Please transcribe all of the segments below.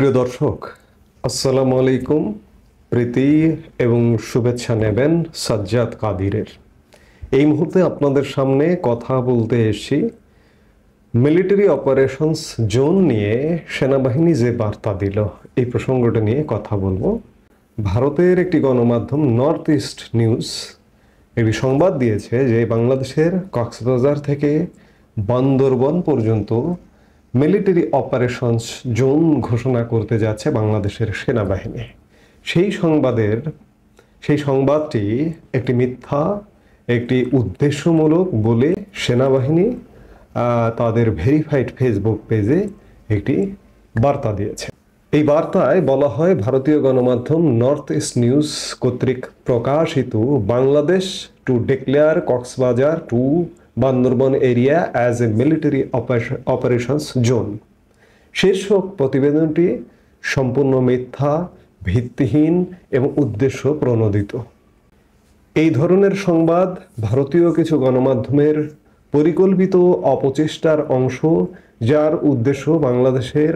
প্রিয় দর্শক, আসসালামু আলাইকুম। প্রীতি এবং শুভেচ্ছা নেবেন সাজ্জাদ কাদিরের। এই মুহূর্তে আপনাদের সামনে কথা বলতে এসেছি মিলিটারি অপারেশনস জোন নিয়ে সেনাবাহিনী যে বার্তা দিল, এই প্রসঙ্গটা নিয়ে কথা বলবো। ভারতের একটি গণমাধ্যম নর্থ ইস্ট নিউজ একটি সংবাদ দিয়েছে যে বাংলাদেশের কক্সবাজার থেকে বান্দরবন পর্যন্ত মিলিটারি অপারেশনস জোন ঘোষণা করতে যাচ্ছে বাংলাদেশের সেনাবাহিনী। সেই সংবাদটি একটি মিথ্যা, একটি উদ্দেশ্যমূলক বলে সেনাবাহিনী তাদের ভেরিফাইড ফেসবুক পেজে একটি বার্তা দিয়েছে। এই বার্তায় বলা হয়, ভারতীয় গণমাধ্যম নর্থ ইস্ট নিউজ কর্তৃক প্রকাশিত Bangladesh to declare Cox's Bazar to Bandarban area as a military operations zone শীর্ষক প্রতিবেদনটি সম্পূর্ণ মিথ্যা, ভিত্তিহীন এবং উদ্দেশ্য প্রণোদিত। এই ধরনের সংবাদ ভারতীয় কিছু গণমাধ্যমের পরিকল্পিত অপচেষ্টার অংশ, যার উদ্দেশ্য বাংলাদেশের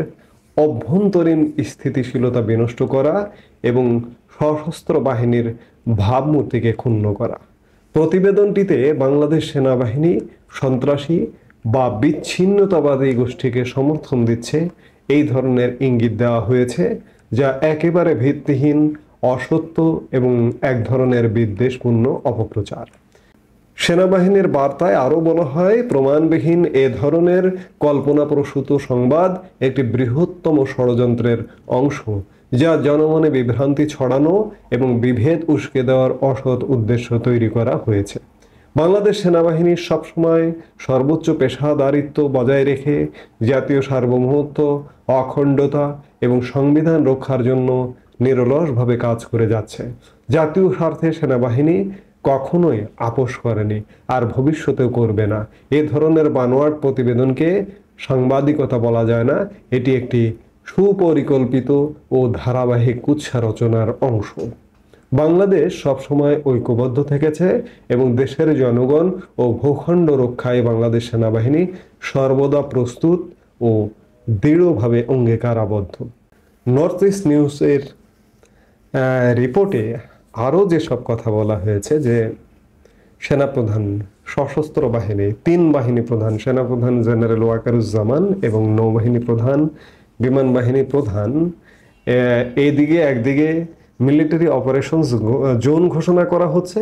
অভ্যন্তরীণ স্থিতিশীলতা বিনষ্ট করা এবং সশস্ত্র বাহিনীর ভাবমূর্তিকে ক্ষুণ্ণ করা। প্রতিবেদনটিতে বাংলাদেশ সেনাবাহিনী সন্ত্রাসী বা বিচ্ছিন্নতাবাদী গোষ্ঠীকে সমর্থন দিচ্ছে এই ধরনের ইঙ্গিত দেওয়া হয়েছে, যা একেবারে ভিত্তিহীন, অসত্য এবং এক ধরনের বিদ্বেষপূর্ণ অপপ্রচার। সেনাবাহিনীর বার্তায় আরও বলা হয়, প্রমাণবিহীন এ ধরনের কল্পনাপ্রসূত সংবাদ একটি বৃহত্তম ষড়যন্ত্রের অংশ, যা জনমনে বিভ্রান্তি ছড়ানো এবং বিভেদ উস্কে দেওয়ার অসৎ উদ্দেশ্য তৈরি করা হয়েছে। বাংলাদেশ সেনাবাহিনী সবসময় সর্বোচ্চ পেশাদারিত্ব বজায় রেখে জাতীয় সার্বভৌমত্ব, অখণ্ডতা এবং সংবিধান রক্ষার জন্য নিরলসভাবে কাজ করে যাচ্ছে। জাতীয় স্বার্থে সেনাবাহিনী কখনোই আপোস করেনি, আর ভবিষ্যতেও করবে না। এ ধরনের বানোয়াট প্রতিবেদনকে সাংবাদিকতা বলা যায় না, এটি একটি সুপরিকল্পিত ও ধারাবাহিক কুৎসা রচনার অংশ। বাংলাদেশ সবসময় ঐক্যবদ্ধ থেকেছে এবং দেশের জনগণ ও ভূখণ্ড রক্ষায় বাংলাদেশ সেনাবাহিনী সর্বদা প্রস্তুত ও দৃঢ়ভাবে অঙ্গীকারাবদ্ধ। নর্থ ইস্ট নিউজের রিপোর্টে আরও যেসব কথা বলা হয়েছে যে সেনাপ্রধান, সশস্ত্র বাহিনী, 3 বাহিনী প্রধান, সেনাপ্রধান জেনারেল ওয়াকারুজ্জামান এবং নৌবাহিনী প্রধান, বিমান বাহিনী প্রধান এইদিকে একদিকে মিলিটারি অপারেশনস জোন ঘোষণা করা হচ্ছে,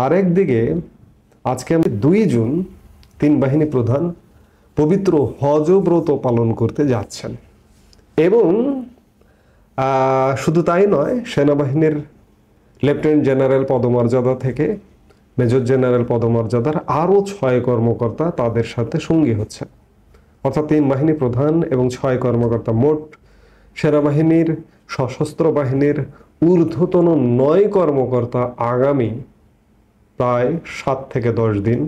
আরেকদিকে আজকে আমি 2 জুন 3 বাহিনী প্রধান পবিত্র হজ ব্রত পালন করতে যাচ্ছেন। এবং শুধু তাই নয়, সেনাবাহিনীর লেফটেন্যান্ট জেনারেল পদমর্যাদা থেকে মেজর জেনারেল পদমর্যাদার আরও 6 কর্মকর্তা তাদের সাথে সঙ্গী হচ্ছে। অর্থাৎ 3 বাহিনী প্রধান এবং 6 কর্মকর্তা, মোট সেনাবাহিনীর সশস্ত্র বাহিনীর ঊর্ধ্বতন 9 কর্মকর্তা আগামী প্রায় 7 থেকে 10 দিন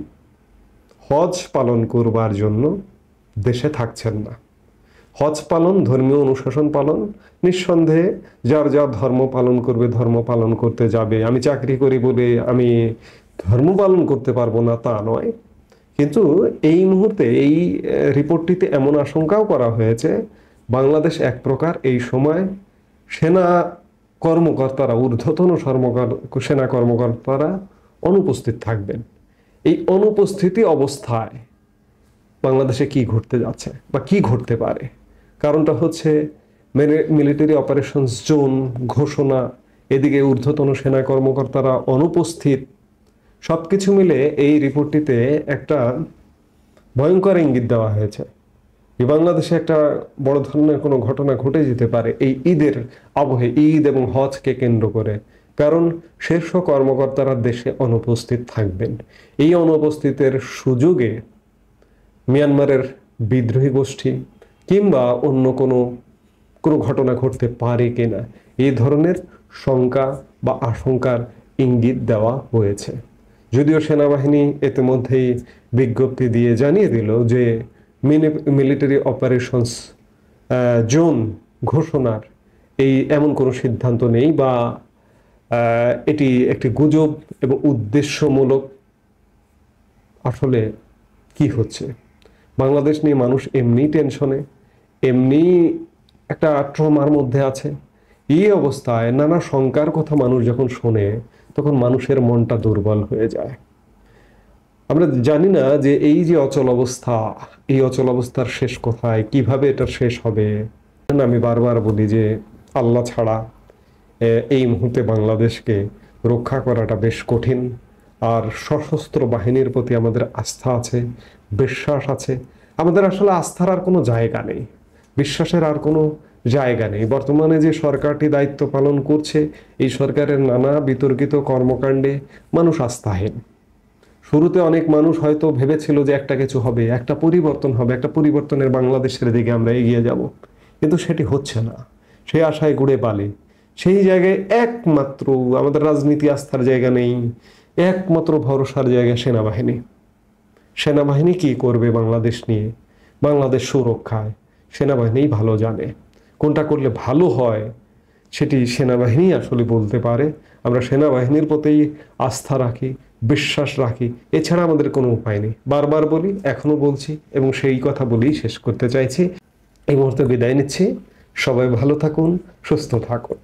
হজ পালন করবার জন্য দেশে থাকছেন না। হজ পালন, ধর্মীয় অনুশাসন পালন, নিঃসন্দেহে যার যার ধর্ম পালন করবে, ধর্ম পালন করতে যাবে। আমি চাকরি করি বলে আমি ধর্ম পালন করতে পারবো না তা নয়, কিন্তু এই মুহূর্তে এই রিপোর্টটিতে এমন আশঙ্কাও করা হয়েছে বাংলাদেশ এক প্রকার এই সময় সেনা কর্মকর্তারা, ঊর্ধ্বতন সেনা কর্মকর্তারা অনুপস্থিত থাকবেন। এই অনুপস্থিতি অবস্থায় বাংলাদেশে কি ঘটতে যাচ্ছে বা কি ঘটতে পারে, কারণটা হচ্ছে মিলিটারি অপারেশনস জোন ঘোষণা, এদিকে ঊর্ধ্বতন সেনা কর্মকর্তারা অনুপস্থিত। সবকিছু মিলে এই রিপোর্টটিতে একটা ভয়ঙ্কর ইঙ্গিত দেওয়া হয়েছে যে বাংলাদেশে একটা বড় ধরনের কোনো ঘটনা ঘটে যেতে পারে এই ঈদের আবহে, ঈদ এবং হজকে কেন্দ্র করে। কারণ শীর্ষ কর্মকর্তারা দেশে অনুপস্থিত থাকবেন। এই অনুপস্থিতের সুযোগে মিয়ানমারের বিদ্রোহী গোষ্ঠী কিংবা অন্য কোনো ঘটনা ঘটতে পারে কিনা, এই ধরনের শঙ্কা বা আশঙ্কার ইঙ্গিত দেওয়া হয়েছে। যদিও সেনাবাহিনী ইতিমধ্যেই বিজ্ঞপ্তি দিয়ে জানিয়ে দিল যে মিলিটারি অপারেশনস জোন ঘোষণার এমন কোনো সিদ্ধান্ত নেই, বা এটি একটি গুজব এবং উদ্দেশ্যমূলক। আসলে কি হচ্ছে, বাংলাদেশ নিয়ে মানুষ এমনি টেনশনে, এমনি একটা ট্রমার মধ্যে আছে। এই অবস্থায় নানা শঙ্কার কথা মানুষ যখন শোনে, তখন মানুষের মনটা দুর্বল হয়ে যায়। আমরা জানি না যে এই যে অচল অবস্থা, এই অচল অবস্থার শেষ কোথায়, কিভাবে এটা শেষ হবে। আমি বারবার বলি যে আল্লাহ ছাড়া এই মুহূর্তে বাংলাদেশকে রক্ষা করাটা বেশ কঠিন। আর সশস্ত্র বাহিনীর প্রতি আমাদের আস্থা আছে, বিশ্বাস আছে। আমাদের আসলে আস্থার আর কোনো জায়গা নেই, বিশ্বাসের আর কোনো জায়গা নেই। বর্তমানে যে সরকারটি দায়িত্ব পালন করছে, এই সরকারের নানা বিতর্কিত কর্মকাণ্ডে মানুষ আস্থাহীন। শুরুতে অনেক মানুষ হয়তো ভেবেছিল যে একটা কিছু হবে, একটা পরিবর্তন হবে, একটা পরিবর্তনের বাংলাদেশের দিকে আমরা এগিয়ে যাব, কিন্তু সেটি হচ্ছে না। সেই আশায় ঘুরে পালে সেই জায়গায় একমাত্র আমাদের রাজনীতি আস্থার জায়গা নেই, একমাত্র ভরসার জায়গা সেনাবাহিনী। সেনাবাহিনী কি করবে বাংলাদেশ নিয়ে, বাংলাদেশ সুরক্ষায়? সেনাবাহিনী ভালো জানে কোনটা করলে ভালো হয়, সেটি সেনাবাহিনী আসলে বলতে পারে। আমরা সেনাবাহিনীর প্রতি আস্থা রাখি, বিশ্বাস রাখি, এছাড়া আমাদের কোনো উপায় নেই। বারবার বলি, এখনো বলছি, এবং সেই কথা বলেই শেষ করতে চাইছি। এই মুহূর্তে বিদায় নিচ্ছি। সবাই ভালো থাকুন, সুস্থ থাকুন।